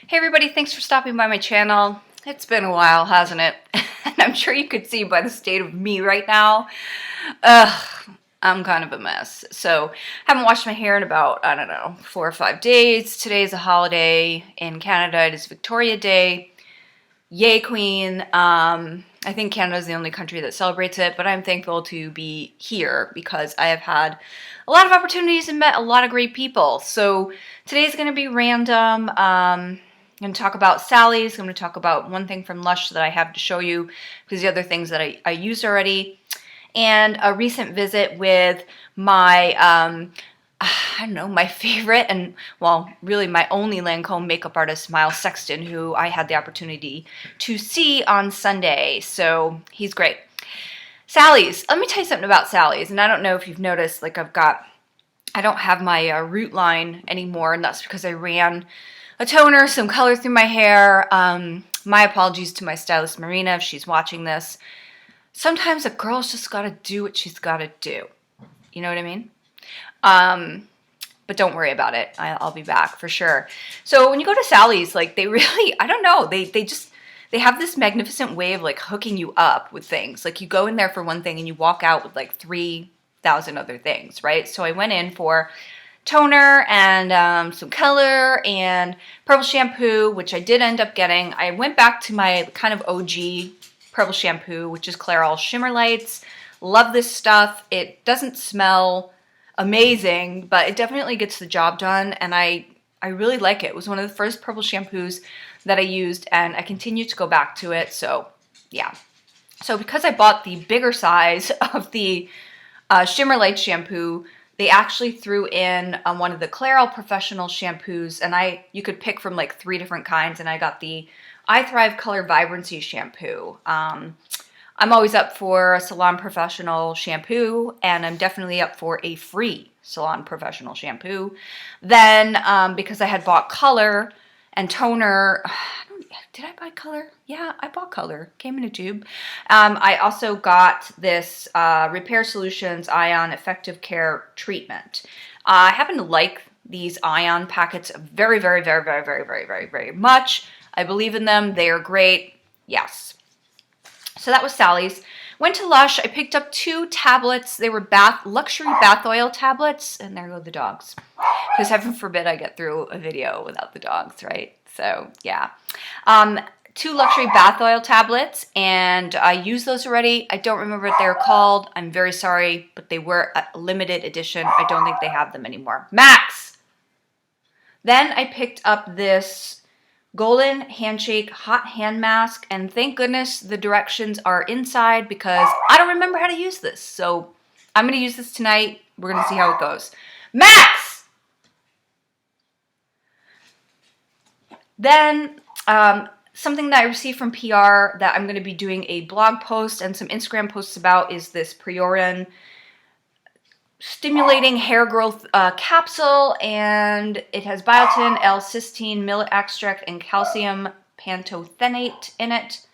Hey everybody, thanks for stopping by my channel. It's been a while, hasn't it? And I'm sure you could see by the state of me right now. I'm kind of a mess. So, haven't washed my hair in about, I don't know, 4 or 5 days. Today is a holiday in Canada. It is Victoria Day. Yay, Queen. I think Canada is the only country that celebrates it, but I'm thankful to be here because I have had a lot of opportunities and met a lot of great people. So today's going to be random. I'm going to talk about Sally's. I'm going to talk about one thing from LUSH that I have to show you because the other things that I used already. And a recent visit with my I don't know, my favorite and, well, really my only Lancome makeup artist, Myles, who I had the opportunity to see on Sunday. So he's great. Sally's. Let me tell you something about Sally's. And I don't know if you've noticed, like I don't have my root line anymore, and that's because I ran a toner, some color through my hair. My apologies to my stylist, Marina, if she's watching this. Sometimes a girl's just got to do what she's got to do. You know what I mean? But don't worry about it. I'll be back for sure. So when you go to Sally's, like they really, I don't know, they have this magnificent way of like hooking you up with things. Like you go in there for one thing and you walk out with like 3,000 other things, right? So I went in for toner and some color and purple shampoo, which I did end up getting. I went back to my kind of OG purple shampoo, which is Clairol Shimmer Lights. Love this stuff. It doesn't smell amazing, but it definitely gets the job done, and I really like it. It was one of the first purple shampoos that I used, and I continue to go back to it, so yeah. So because I bought the bigger size of the Shimmer Light shampoo, they actually threw in one of the Clairol Professional shampoos, and you could pick from like 3 different kinds, and I got the I Thrive Color Vibrancy shampoo. I'm always up for a Salon Professional shampoo, and I'm definitely up for a free Salon Professional shampoo. Then, because I had bought color and toner, did I buy color? Yeah, I bought color. Came in a tube. I also got this Repair Solutions Ion Effective Care Treatment. I happen to like these Ion packets very, very, very, very, very, very, very, very much. I believe in them. They are great. Yes. So that was Sally's. Went to LUSH. I picked up 2 tablets. They were luxury bath oil tablets. And there go the dogs. Because heaven forbid I get through a video without the dogs, right? So, yeah. 2 luxury bath oil tablets. And I used those already. I don't remember what they're called. I'm very sorry. But they were a limited edition. I don't think they have them anymore. Max! Then I picked up this Golden Handshake Hot Hand Mask, and thank goodness the directions are inside because I don't remember how to use this. So I'm going to use this tonight. We're going to see how it goes. Max! Then something that I received from PR that I'm going to be doing a blog post and some Instagram posts about is this Priorin Stimulating Hair Growth capsule, and it has biotin, L-cysteine, millet extract, and calcium pantothenate in it.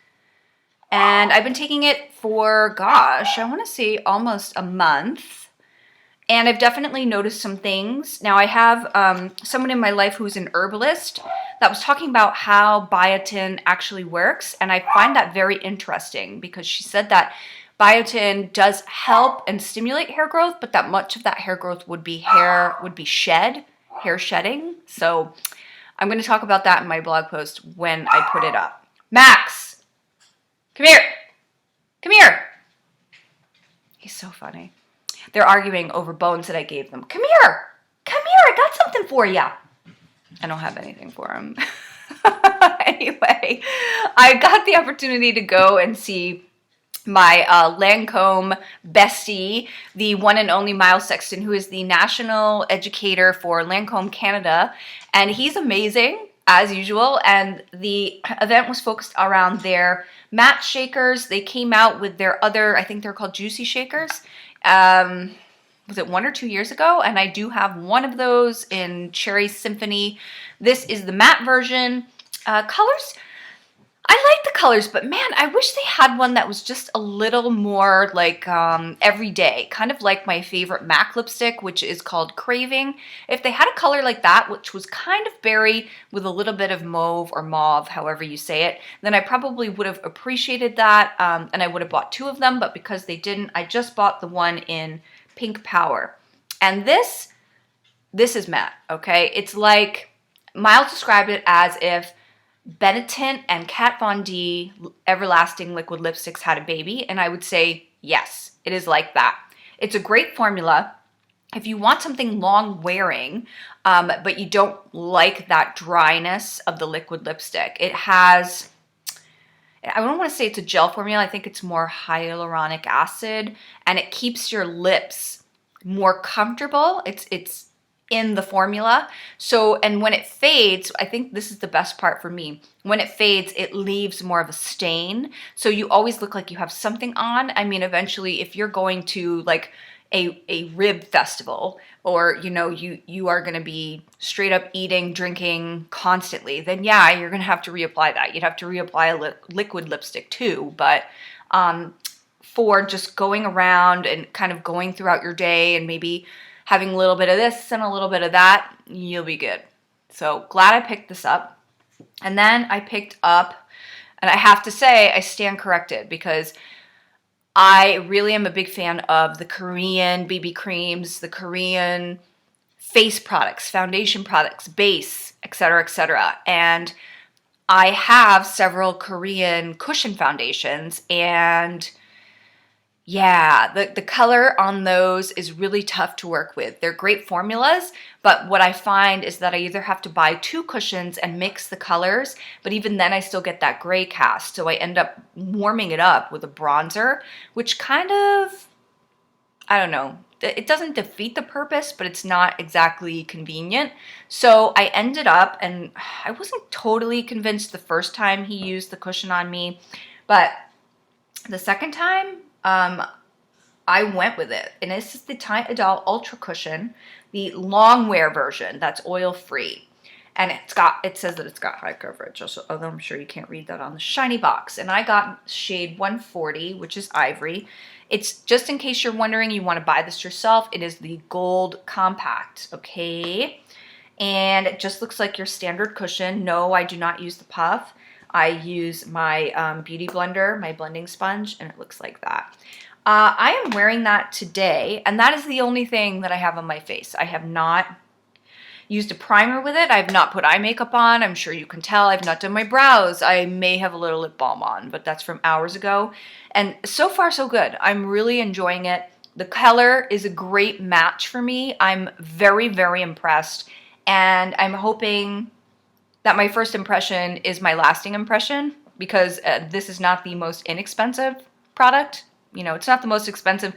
And I've been taking it for, gosh, I want to say almost a month. And I've definitely noticed some things. Now I have someone in my life who's an herbalist that was talking about how biotin actually works, and I find that very interesting because she said that biotin does help and stimulate hair growth, but that much of that hair growth would be hair shedding. So I'm going to talk about that in my blog post when I put it up. Max, come here. Come here. He's so funny. They're arguing over bones that I gave them. Come here. Come here. I got something for you. I don't have anything for him. Anyway, I got the opportunity to go and see my Lancome bestie, the one and only Myles, who is the national educator for Lancome Canada, and he's amazing as usual. And the event was focused around their matte shakers. They came out with their other, I think they're called Juicy Shakers. Was it 1 or 2 years ago? And I do have one of those in Cherry Symphony. This is the matte version. Colors, I like the colors, but man, I wish they had one that was just a little more like everyday, kind of like my favorite MAC lipstick, which is called Craving. If they had a color like that, which was kind of berry with a little bit of mauve or mauve, however you say it, then I probably would have appreciated that, and I would have bought 2 of them, but because they didn't, I just bought the one in Pink Power. And this is matte, okay? It's like, Myles described it as if Benetint and Kat Von D Everlasting Liquid Lipsticks had a baby, and I would say yes, it is like that. It's a great formula. If you want something long wearing, but you don't like that dryness of the liquid lipstick, it has, I don't want to say it's a gel formula, I think it's more hyaluronic acid, and it keeps your lips more comfortable. It's in the formula. So, and when it fades, I think this is the best part for me. When it fades, it leaves more of a stain. So you always look like you have something on. I mean, eventually, if you're going to like a rib festival, or you are going to be straight up eating, drinking constantly, then yeah, you're going to have to reapply that. You'd have to reapply a liquid lipstick too. But for just going around and kind of going throughout your day and maybe having a little bit of this and a little bit of that, you'll be good. So glad I picked this up. And then I picked up, and I have to say, I stand corrected, because I really am a big fan of the Korean BB creams, the Korean face products, foundation products, base, etc., etc. And I have several Korean cushion foundations, and yeah, the color on those is really tough to work with. They're great formulas, but what I find is that I either have to buy 2 cushions and mix the colors, but even then I still get that gray cast. So I end up warming it up with a bronzer, which kind of, I don't know, it doesn't defeat the purpose, but it's not exactly convenient. So I ended up, and I wasn't totally convinced the first time he used the cushion on me, but the second time, I went with it, and this is the Tite Adele Ultra Cushion, the long wear version that's oil free, and it says that it's got high coverage. Although I'm sure you can't read that on the shiny box. And I got shade 140, which is ivory. It's, just in case you're wondering, you want to buy this yourself, it is the gold compact, okay? And it just looks like your standard cushion. No, I do not use the puff. I use my beauty blender, my blending sponge, and it looks like that. I am wearing that today, and that is the only thing that I have on my face. I have not used a primer with it. I have not put eye makeup on. I'm sure you can tell. I've not done my brows. I may have a little lip balm on, but that's from hours ago. And so far, so good. I'm really enjoying it. The color is a great match for me. I'm very, very impressed, and I'm hoping that my first impression is my lasting impression, because this is not the most inexpensive product. It's not the most expensive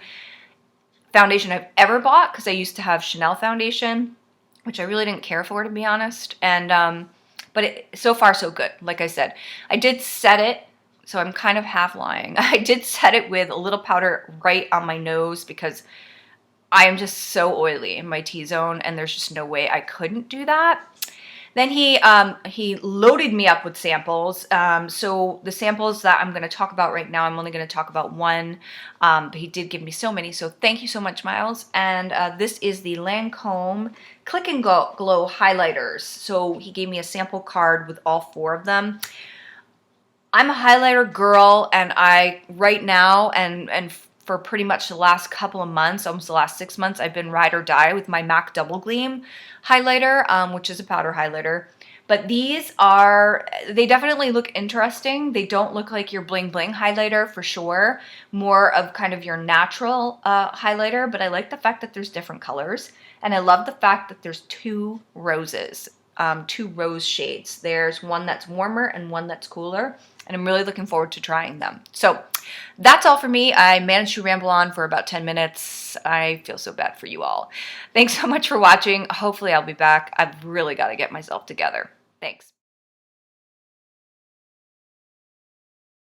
foundation I've ever bought, because I used to have Chanel foundation, which I really didn't care for, to be honest. And but so far so good. Like I said, I did set it, so I'm kind of half lying. I did set it with a little powder right on my nose, because I am just so oily in my T-zone, and there's just no way I couldn't do that. Then he loaded me up with samples. So the samples that I'm going to talk about right now, I'm only going to talk about one, but he did give me so many. So thank you so much, Myles. And this is the Lancome Click and Glow highlighters. So he gave me a sample card with all 4 of them. I'm a highlighter girl, and right now and for pretty much the last couple of months, almost the last 6 months, I've been ride or die with my MAC Double Gleam highlighter, which is a powder highlighter. But they definitely look interesting. They don't look like your bling bling highlighter for sure. More of kind of your natural highlighter, but I like the fact that there's different colors. And I love the fact that there's 2 roses, 2 rose shades. There's one that's warmer and one that's cooler. And I'm really looking forward to trying them. So that's all for me. I managed to ramble on for about 10 minutes. I feel so bad for you all. Thanks so much for watching. Hopefully I'll be back. I've really got to get myself together. Thanks.